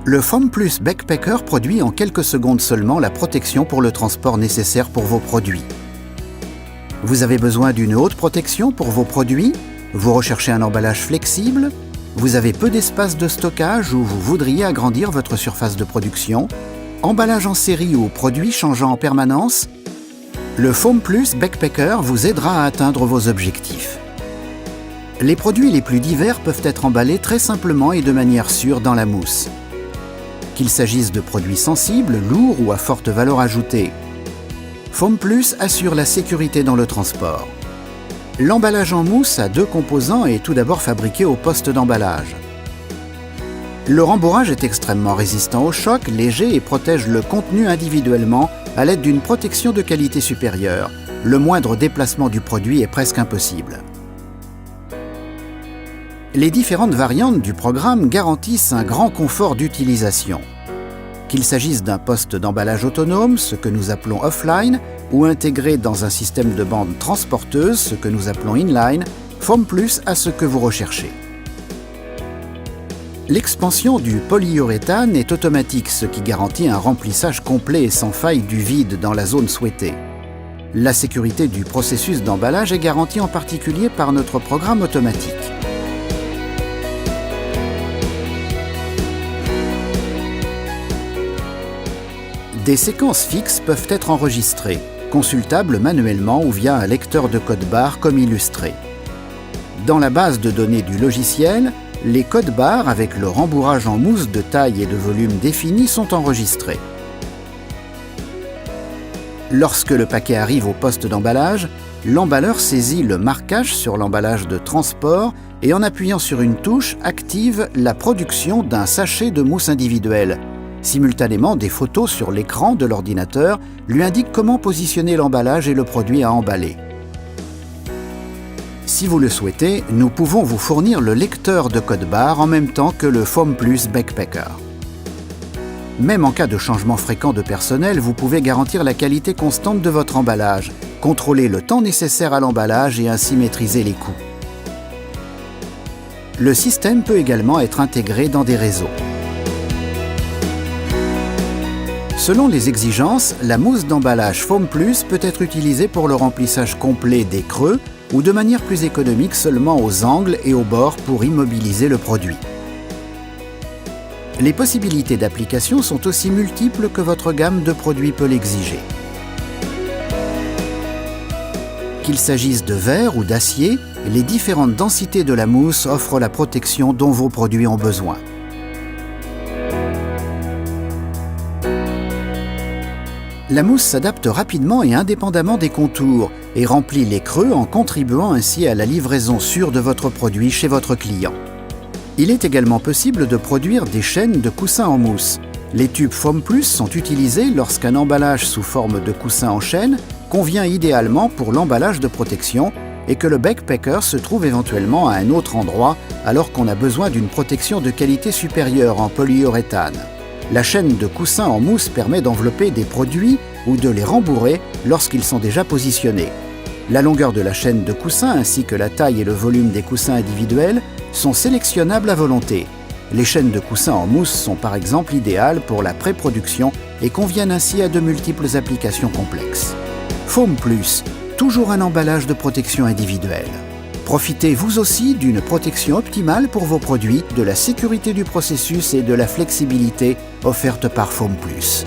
Le Foam Plus Backpacker produit en quelques secondes seulement la protection pour le transport nécessaire pour vos produits. Vous avez besoin d'une haute protection pour vos produits? Vous recherchez un emballage flexible? Vous avez peu d'espace de stockage ou vous voudriez agrandir votre surface de production? Emballage en série ou produits changeant en permanence? Le Foam Plus Backpacker vous aidera à atteindre vos objectifs. Les produits les plus divers peuvent être emballés très simplement et de manière sûre dans la mousse. Qu'il s'agisse de produits sensibles, lourds ou à forte valeur ajoutée, Foam Plus assure la sécurité dans le transport. L'emballage en mousse a deux composants et est tout d'abord fabriqué au poste d'emballage. Le rembourrage est extrêmement résistant au choc, léger et protège le contenu individuellement à l'aide d'une protection de qualité supérieure. Le moindre déplacement du produit est presque impossible. Les différentes variantes du programme garantissent un grand confort d'utilisation. Qu'il s'agisse d'un poste d'emballage autonome, ce que nous appelons offline, ou intégré dans un système de bande transporteuse, ce que nous appelons inline, Foam Plus a ce que vous recherchez. L'expansion du polyuréthane est automatique, ce qui garantit un remplissage complet et sans faille du vide dans la zone souhaitée. La sécurité du processus d'emballage est garantie en particulier par notre programme automatique. Des séquences fixes peuvent être enregistrées, consultables manuellement ou via un lecteur de code barre comme illustré. Dans la base de données du logiciel, les codes barres avec le rembourrage en mousse de taille et de volume définis sont enregistrés. Lorsque le paquet arrive au poste d'emballage, l'emballeur saisit le marquage sur l'emballage de transport et en appuyant sur une touche active la production d'un sachet de mousse individuelle. Simultanément, des photos sur l'écran de l'ordinateur lui indiquent comment positionner l'emballage et le produit à emballer. Si vous le souhaitez, nous pouvons vous fournir le lecteur de code barre en même temps que le Foam Plus Backpacker. Même en cas de changement fréquent de personnel, vous pouvez garantir la qualité constante de votre emballage, contrôler le temps nécessaire à l'emballage et ainsi maîtriser les coûts. Le système peut également être intégré dans des réseaux. Selon les exigences, la mousse d'emballage Foam Plus peut être utilisée pour le remplissage complet des creux ou de manière plus économique seulement aux angles et aux bords pour immobiliser le produit. Les possibilités d'application sont aussi multiples que votre gamme de produits peut l'exiger. Qu'il s'agisse de verre ou d'acier, les différentes densités de la mousse offrent la protection dont vos produits ont besoin. La mousse s'adapte rapidement et indépendamment des contours et remplit les creux en contribuant ainsi à la livraison sûre de votre produit chez votre client. Il est également possible de produire des chaînes de coussins en mousse. Les tubes Foam Plus sont utilisés lorsqu'un emballage sous forme de coussin en chaîne convient idéalement pour l'emballage de protection et que le backpacker se trouve éventuellement à un autre endroit alors qu'on a besoin d'une protection de qualité supérieure en polyuréthane. La chaîne de coussins en mousse permet d'envelopper des produits ou de les rembourrer lorsqu'ils sont déjà positionnés. La longueur de la chaîne de coussins ainsi que la taille et le volume des coussins individuels sont sélectionnables à volonté. Les chaînes de coussins en mousse sont par exemple idéales pour la pré-production et conviennent ainsi à de multiples applications complexes. Foam Plus, toujours un emballage de protection individuelle. Profitez vous aussi d'une protection optimale pour vos produits, de la sécurité du processus et de la flexibilité offerte par Foam Plus.